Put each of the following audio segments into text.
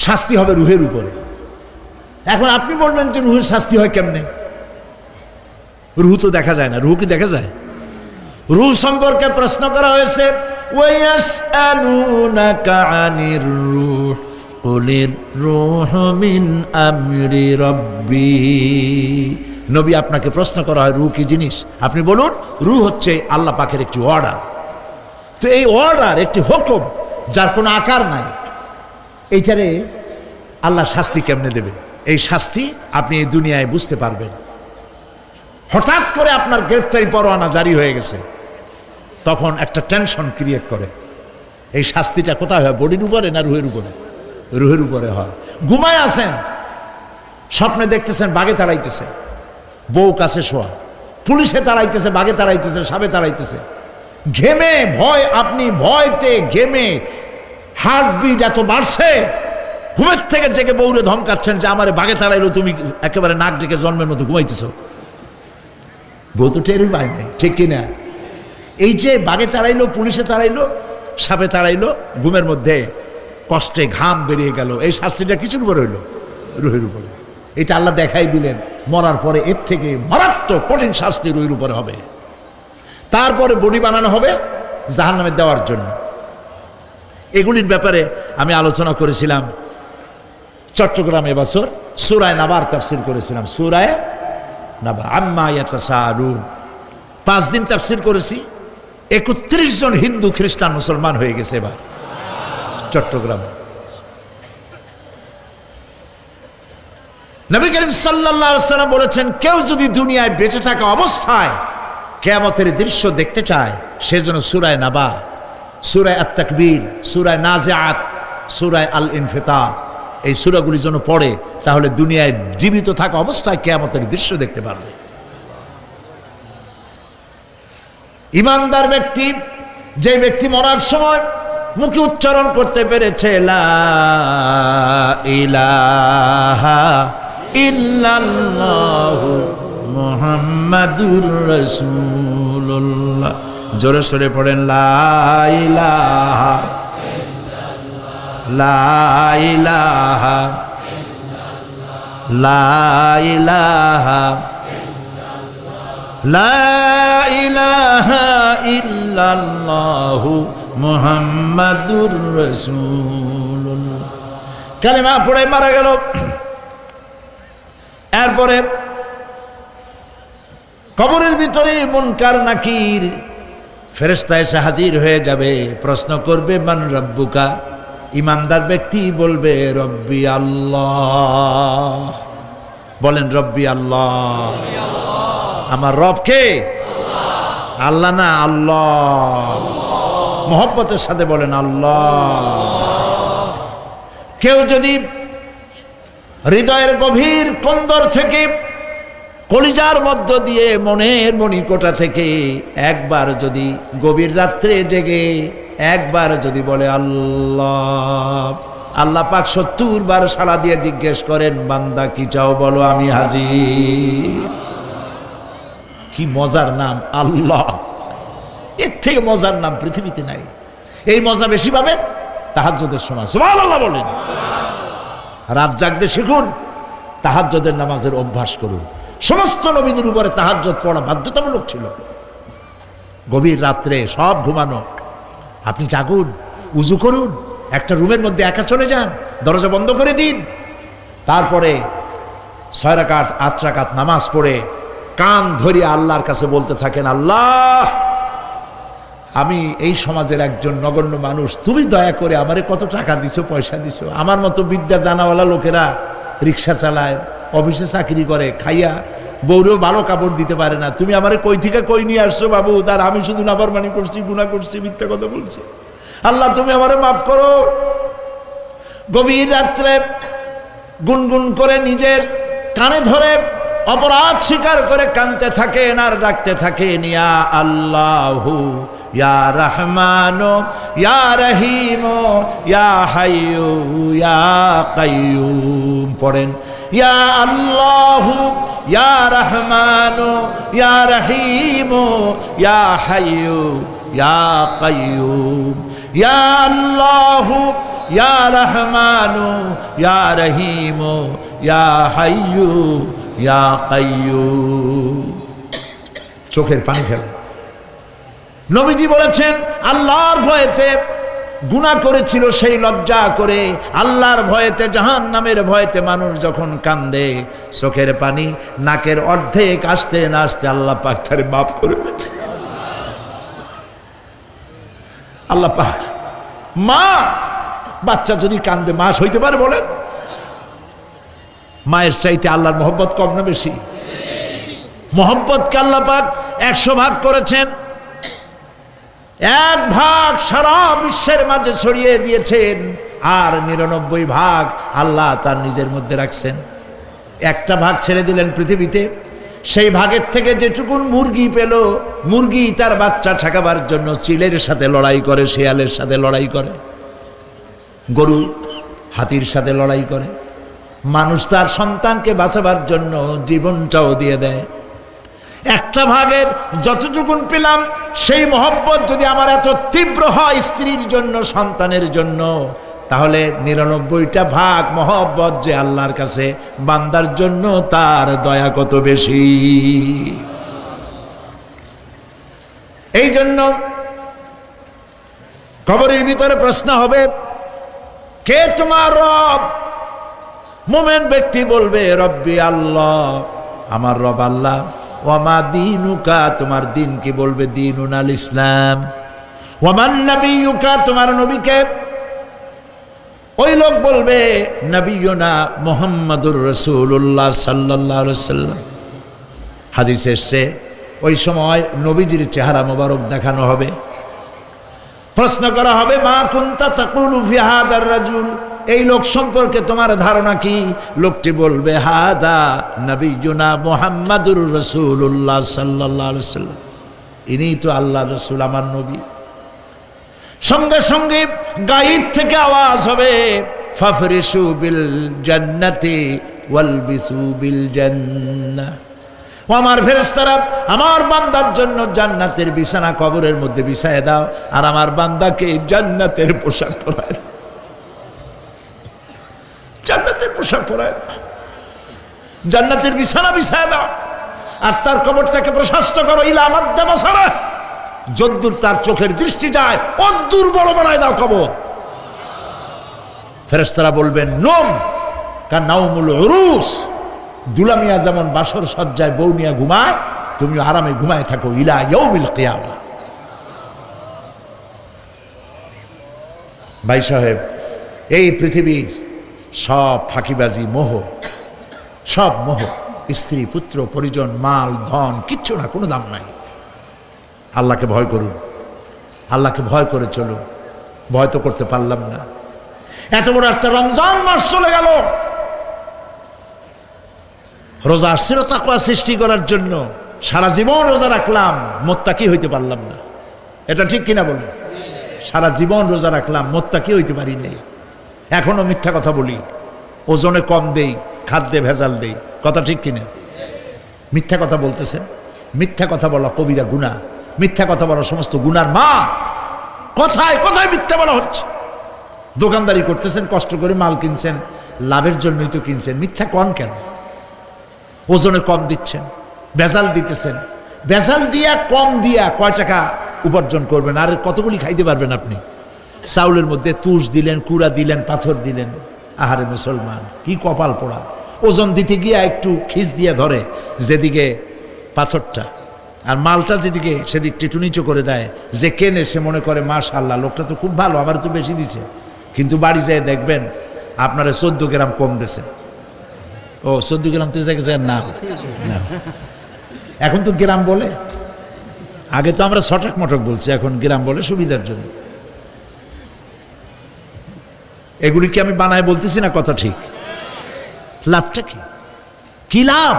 শাস্তি হবে রুহের উপরে। এখন আপনি বলবেন যে রুহের শাস্তি হয় কেমনে? রুহ তো দেখা যায় না। রুহ কি দেখা যায়? রুহ সম্পর্কে প্রশ্ন করা হয়েছে, ওয়ায়াসআলুনাকা আনির রূহ কুলির রূহু মিন আমরি রাব্বি। নবী, আপনাকে প্রশ্ন করা হয় রূহ কি জিনিস, আপনি বলুন রূহ হচ্ছে আল্লাহ পাকের একটি অর্ডার। তো এই অর্ডার একটি হুকুম, যার কোনো আকার নাই, এইটারে আল্লাহ শাস্তি কেমনে দেবে? এই শাস্তি আপনি এই দুনিয়ায় বুঝতে পারবেন। হঠাৎ করে আপনার গ্রেফতারি পরোয়ানা জারি হয়ে গেছে, তখন একটা টেনশন ক্রিয়েট করে। এই শাস্তিটা কোথায় হয়? বডির উপরে না রুহের উপরে? রুহের উপরে হয়। ঘুমায় আছেন, স্বপ্নে দেখতেছেন বাঘে তাড়াইতেছে, বউ কাছে শোয়া, পুলিশে তাড়াইতেছে, বাঘে তাড়াইতেছে, সাপে তাড়াইতেছে, ঘেমে ভয়, আপনি ভয়তে ঘেমে হার্টবিট এত বাড়ছে, ঘুমের থেকে জেগে বউরে ধমকাচ্ছেন যে আমারে বাঘে তাড়াইলো, তুমি একেবারে নাক ডেকে জন্মের মতো ঘুমাইতেছ। বউ তো টেরই পায় নাই, ঠিক কিনা? এই যে বাঘে তাড়াইলো, পুলিশে তাড়াইলো, সাপে তাড়াইলো, ঘুমের মধ্যে কষ্টে ঘাম বেরিয়ে গেল, এই শাস্তিটা কিছুর উপরে হইল? রুহের উপরে। এটা আল্লাহ দেখাই দিলেন, মরার পরে এর থেকে মারাত্মক কঠিন শাস্তি রুহের উপরে হবে। তারপরে বডি বানানো হবে জাহান্নামে দেওয়ার জন্য। এগুলির ব্যাপারে আমি আলোচনা করেছিলাম চট্টগ্রামে বছর, সূরা নাবার তাফসীর করেছিলাম। সূরা নাবা, আম্মা ইয়াতাসাআলুন, 5 দিন তাফসীর করেছি। 31 জন হিন্দু খ্রিস্টান মুসলমান হয়ে গেছে এবার চট্টগ্রামে। নবী করিম সাল্লাল্লাহু আলাইহি ওয়াসাল্লাম বলেছেন, কেউ যদি দুনিয়ায় বেঁচে থাকা অবস্থায় কিয়ামতের দৃশ্য দেখতে চায়, সেজন্য সূরা নাবা, সূরা আত-তাকবীর, সূরা নাজিআত, সূরা আল-ইনফিতার, এই সূরাগুলি যেন পড়ে, তাহলে দুনিয়ায় জীবিত থাকা অবস্থায় কিয়ামতের দৃশ্য দেখতে পারবে। ইমানদার ব্যক্তি, যে ব্যক্তি মরার সময় মুখে উচ্চারণ করতে পেরেছে লা ইলাহা ইল্লাল্লাহু মুহাম্মাদুর রাসূলুল্লাহ, জোরে সোরে পড়েন লা ইলাহা লা ইলাহা লা ইলাহা লা ইলাহা ইল্লাল্লাহু মুহাম্মাদুর রাসূলুল্লাহ। কালেমা পড়ে মারা গেল। এরপরে কবরের ভিতরে মুনকার নাকির ফেরেশতা এসে হাজির হয়ে যাবে, প্রশ্ন করবে মান রব্বুকা। ইমানদার ব্যক্তি বলবে রব্বি আল্লাহ। বলেন রব্বি আল্লাহ। আমার রব কে? আল্লাহ না আল্লাহ। মোহব্বতের সাথে বলেন আল্লাহ। কেউ যদি হৃদয়ের গভীর কন্দর থেকে, কলিজার মধ্য দিয়ে, মনের মণিকোটা থেকে একবার যদি গভীর রাত্রে জেগে একবার যদি বলে আল্লাহ, আল্লাহ পাক 70 বার সাড়া দিয়ে জিজ্ঞেস করেন, বান্দা কি চাও বলো, আমি হাজির। কি মজার নাম আল্লাহ! এর থেকে মজার নাম পৃথিবীতে নাই। এই মজা বেশি পাবেন তাহাজ্জুদের সময়। সুবহানাল্লাহ বলেন। রাত জাগতে শিখুন, তাহাজ্জুদের নামাজের অভ্যাস করুন। সমস্ত নবীদের উপরে তাহাজ্জুদ পড়া বাধ্যতামূলক ছিল। গভীর রাত্রে সব ঘুমানো, আপনি জাগুন, উজু করুন, একটা রুমের মধ্যে একা চলে যান, দরজা বন্ধ করে দিন, তারপরে 6 রাকাত 8 রাকাত নামাজ পড়ে কান ধরিয়ে আল্লাহর কাছে বলতে থাকেন, আল্লাহ, আমি এই সমাজের একজন নগণ্য মানুষ, তুমি দয়া করে আমারে কত টাকা দিছো, পয়সা দিছো, আমার মতো বিদ্যা জানাওয়ালা লোকেরা রিক্সা চালায়, অফিসে চাকরি করে, খাইয়া বউরেও ভালো কাপড় দিতে পারে না, তুমি আমারে কই থেকে কই নিয়ে আসছো বাবু, তার আমি শুধু নাফরমানি করছি, গুনাহ করছি, মিথ্যা কথা বলছি, আল্লাহ তুমি আমারে মাফ করো। গভীর রাত্রে গুনগুন করে নিজের কানে ধরে অপরাধ স্বীকার করে কাঁদতে থাকেন আর ডাকতে থাকেন, ইয়া আল্লাহু ইয়া রহমানু ইয়া রহিমু ইয়া হাইয়ু ইয়া কাইয়ুম। পড়েন, ইয়া আল্লাহু ইয়া রহমানু ইয়া রহিমু ইয়া হাইয়ু ইয়া কাইয়ুম, ইয়া আল্লাহু ইয়া রহমানু ইয়া রহিমু ইয়া হাইয়ু ইয়া কাইয়্যুম। চোখের পানি ফেলেন। নবীজি বলেছেন আল্লাহর ভয়েতে গুনাহ করেছিল, সেই লজ্জা করে আল্লাহর ভয়েতে, জাহান্নামের ভয়েতে মানুষ যখন কান্দে, চোখের পানি নাকের অর্ধেক আসতে না আসতে আল্লাহ পাক তারে মাফ করে দেন। আল্লাহ পাক, মা বাচ্চা যদি কান্দে মা সইতে পারে বলেন? মায়ের চাইতে আল্লাহর মহব্বত কম না বেশি? মহব্বতকে আল্লাহ পাক 100 ভাগ করেছেন, 1 ভাগ সারা বিশ্বের মাঝে ছড়িয়ে দিয়েছেন, আর 99 ভাগ আল্লাহ তার নিজের মধ্যে রাখছেন। 1টা ভাগ ছেড়ে দিলেন পৃথিবীতে, সেই ভাগের থেকে যেটুকুন মুরগি পেল, মুরগি তার বাচ্চা ঠেকাবার জন্য চিলের সাথে লড়াই করে, শিয়ালের সাথে লড়াই করে, গরু হাতির সাথে লড়াই করে, মানুষ তার সন্তানকে বাঁচাবার জন্য জীবনটাও দিয়ে দেয়। 1টা ভাগের যতটুকুন পেলাম, সেই মহব্বত যদি আমার এত তীব্র হয় স্ত্রীর জন্য, সন্তানের জন্য, তাহলে 99টা ভাগ মহব্বত যে আল্লাহর কাছে বান্দার জন্য, তার দয়া কত বেশি। এই জন্য কবরের ভিতরে প্রশ্ন হবে, কে তোমার রব? মুমিন ব্যক্তি বলবে রব্বি আল্লাহ, আমার রব আল্লাহ। ওয়ামা দীনুকা, তোমার দিন কি? বলবে দীনুন আল ইসলাম। ওয়ামান নবিয়ুকা, তোমার নবীকে? ওই লোক বলবে নবিয়ুনা মুহাম্মাদুর রাসূলুল্লাহ সাল্লাল্লাহু আলাইহি ওয়াসাল্লাম। হাদিসে এসেছে ওই সময় নবীজির চেহারা মোবারক দেখানো হবে, প্রশ্ন করা হবে মা কুনতা তাকুলু ফি হাদার রাজুল, এই লোক সম্পর্কে তোমার ধারণা কি? লোকটি বলবে হাদা নবিয়ুনা মুহাম্মাদুর রাসূলুল্লাহ সাল্লাল্লাহু আলাইহি ওয়াসাল্লাম, ইনি তো আল্লাহর রাসূল, আমার নবী। সঙ্গে সঙ্গে গায়েব থেকে আওয়াজ হবে ফাফরিশু বিল জান্নাতি ওয়ালবিসু বিল জান্নাহ, ও আমার ফেরেশতারা, আমার বান্দার জন্য জান্নাতের বিছানা কবরের মধ্যে বিছায় দাও, আর আমার বান্দাকে জান্নাতের পোশাক পরায় দাও, জান্নাতের পোশাক পরায় দাও, জান্নাতের বিছানা বিছায় দাও, আর তার কবরটাকে প্রশস্ত করো ইলা মাদ্দা বাসারা, যদ্দূর তার চোখের দৃষ্টি যায় অদ্দূর বড় বানায় দাও কবর। ফেরেশতারা বলবেন নোম কা নাউমুল উরুস, দুলামিয়া যেমন বাসর সজ্জায় বউ নিয়ে ঘুমায়, তুমি আরামে ঘুমায় থাকো ইলা ইয়াউমিল কিয়ামা। ভাই সাহেব, এই পৃথিবীর সব ফাঁকিবাজি, মোহ, সব মোহ, স্ত্রী পুত্র পরিজন মাল ধন কিচ্ছু না, কোনো দাম নাই। আল্লাহকে ভয় করুন, আল্লাহকে ভয় করে চলুন। ভয় তো করতে পারলাম না, এত বড় একটা রমজান মাস চলে গেল, রোজা আসছিল তাকওয়া সৃষ্টি করার জন্য, সারা জীবন রোজা রাখলাম, মুত্তাকি হইতে পারলাম না। এটা ঠিক কিনা বলুন? সারা জীবন রোজা রাখলাম, মুত্তাকি হইতে পারি নাই। এখনো মিথ্যা কথা বলি, ওজনে কম দেই, খাদ্যে ভেজাল দেই, কথা ঠিক কিনা? মিথ্যা কথা বলতেছেন, মিথ্যা কথা বলা কবিরা গুনাহ, মিথ্যা কথা বলা সমস্ত গুনার মা। কথায় কথায় মিথ্যা বলা হচ্ছে। দোকানদারি করতেছেন, কষ্ট করে মাল কিনছেন, লাভের জন্যই তো কিনছেন, মিথ্যা কন কেন? ওজনে কম দিচ্ছেন, ভেজাল দিতেছেন, ভেজাল দিয়া কম দিয়া কয় টাকা উপার্জন করবেন? আর কতগুলি খাইতে পারবেন আপনি? চাউলের মধ্যে তুষ দিলেন, কুড়া দিলেন, পাথর দিলেন। আহারে মুসলমান, কি কপাল পোড়া! ওজন দিতে গিয়া একটু খিস দিয়া ধরে যেদিকে পাথরটা, আর মালটা যেদিকে সেদিক টিটু নিচু করে দেয়। যে কেনে সে মনে করে মাশাআল্লাহ, লোকটা তো খুব ভালো, আমার তো বেশি দিছে। কিন্তু বাড়ি যেয়ে দেখবেন আপনারা 14 গ্রাম কম দিয়েছে। ও 14 গ্রাম তো জায়গায় না, এখন তো গ্রাম বলে, আগে তো আমরা ছটাক মটক বলছি, এখন গ্রাম বলে সুবিধার জন্য। এগুলি কি আমি বানায় বলতেছি না? কথা ঠিক। লাভটা কি? কি লাভ?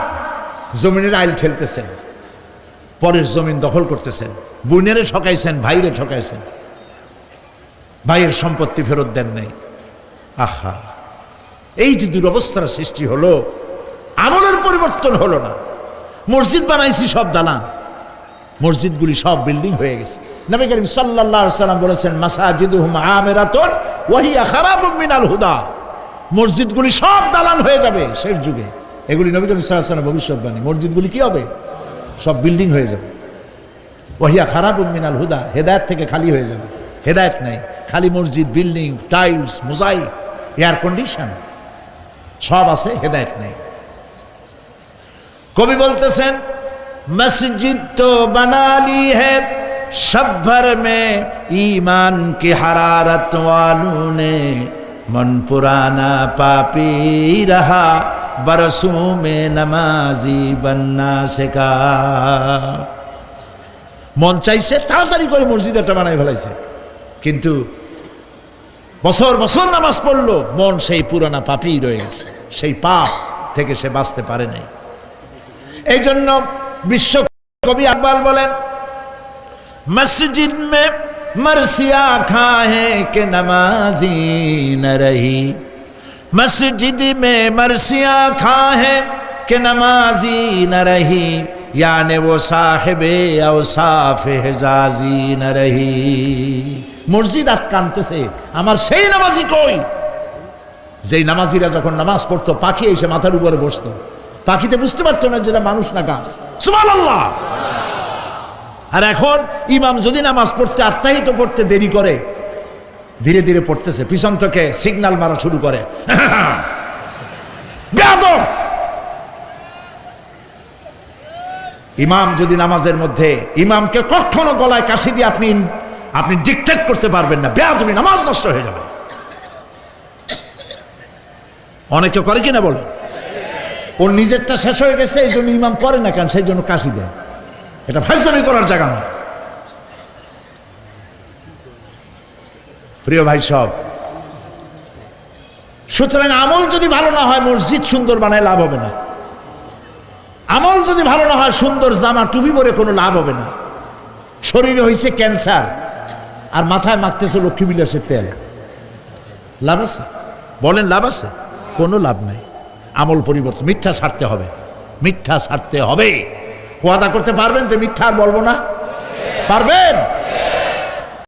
জমিনের আইল ঠেলতেছেন, পরের জমিন দখল করতেছেন, বোনেরে ঠকাইছেন, ভাইরে ঠকাইছেন, ভাইয়ের সম্পত্তি ফেরত দেন নাই। আহা, এই যে দুরবস্থার সৃষ্টি হলো, আমলের পরিবর্তন হলো না। মসজিদ বানাইছি সব দালান, মসজিদগুলি সব বিল্ডিং হয়ে গেছে। নবী করিম সাল্লাল্লাহু আলাইহি ওয়াসাল্লাম বলেছেন মাসাজিদুহুম আমিরাতুন ওয়াহিয়া খারাবুম মিনাল হুদা, মসজিদগুলি সব দালান হয়ে যাবে শেষ যুগে। এগুলি নবী করিম সাল্লাল্লাহু আলাইহি ওয়াসাল্লামের ভবিষ্যৎবাণী। মসজিদগুলি কি হবে? সব বিল্ডিং হয়ে যাবে। ওয়াহিয়া খারাবুম মিনাল হুদা, হেদায়েত থেকে খালি হয়ে যাবে। হেদায়েত নাই, খালি মসজিদ, building, tiles, mosaic, air condition সব আছে, হেদায়েত নেই। কবি বলতেছেন মসজিদ তো বানা লি হ্যায় शब भर में ईमान की हरारत वालों ने, मन पुराना पापी रहा बरसों में नमाजी बनना सिखा। মন চাইছে তাড়াতাড়ি করে মসজিদ একটা বানাই ফেলাইছে, কিন্তু বছর বছর নামাজ পড়লো, মন সেই পুরানা পাপী রয়ে গেছে, সেই পাপ থেকে সে বাঁচতে পারে নাই। এই জন্য বিশ্ব কবি আকবাল বলেন मस्जिद में मरसिया खाए के नमाजी न रही, मस्जिद में मरसिया खाए के नमाजी न रही, यानी वो साहिबे औसाफ हिजाजी न रही। মসজিদ আটকানতেছে, আমার সেই নামাজি কই? যেই নামাজিরা যখন নামাজ পড়তো পাখি এসে মাথার উপরে বসতো, পাখিতে বুঝতে পারতো না যেটা মানুষ না গাছ। সুবহানাল্লাহ। আর এখন ইমাম যদি নামাজ পড়তে আত্মাহিত পড়তে দেরি করে, ধীরে ধীরে পড়তেছে, পিছন থেকে সিগন্যাল মারা শুরু করে, বেয়াদব। ইমাম যদি নামাজের মধ্যে, ইমামকে কখনো গলায় কাশি দিয়ে আপনি ডিকটেট করতে পারবেন না, বেয়াদবি, নামাজ নষ্ট হয়ে যাবে। অনেকে করে কিনা বলে, ওর নিজেরটা শেষ হয়ে গেছে এই জন্য ইমাম করে না কেন, সেই জন্য কাশি দেয়। এটা ফাজলামি করার জায়গা নয়। প্রিয় ভাই সব, সুতরাং আমল যদি ভালো না হয় মসজিদ সুন্দর বানায় লাভ হবে না। আমল যদি ভালো না হয় সুন্দর জামা টুপি পরে কোনো লাভ হবে না। শরীরে হয়েছে ক্যান্সার আর মাথায় মাখতেছে লক্ষ্মী বিলাসের তেল, লাভ আছে? বলেন লাভ আছে? কোনো লাভ নাই। আমল পরিবর্তন, মিথ্যা ছাড়তে হবে, মিথ্যা ছাড়তে হবে। ওয়াদা করতে পারবেন যে মিথ্যা আর বলবো না? পারবেন?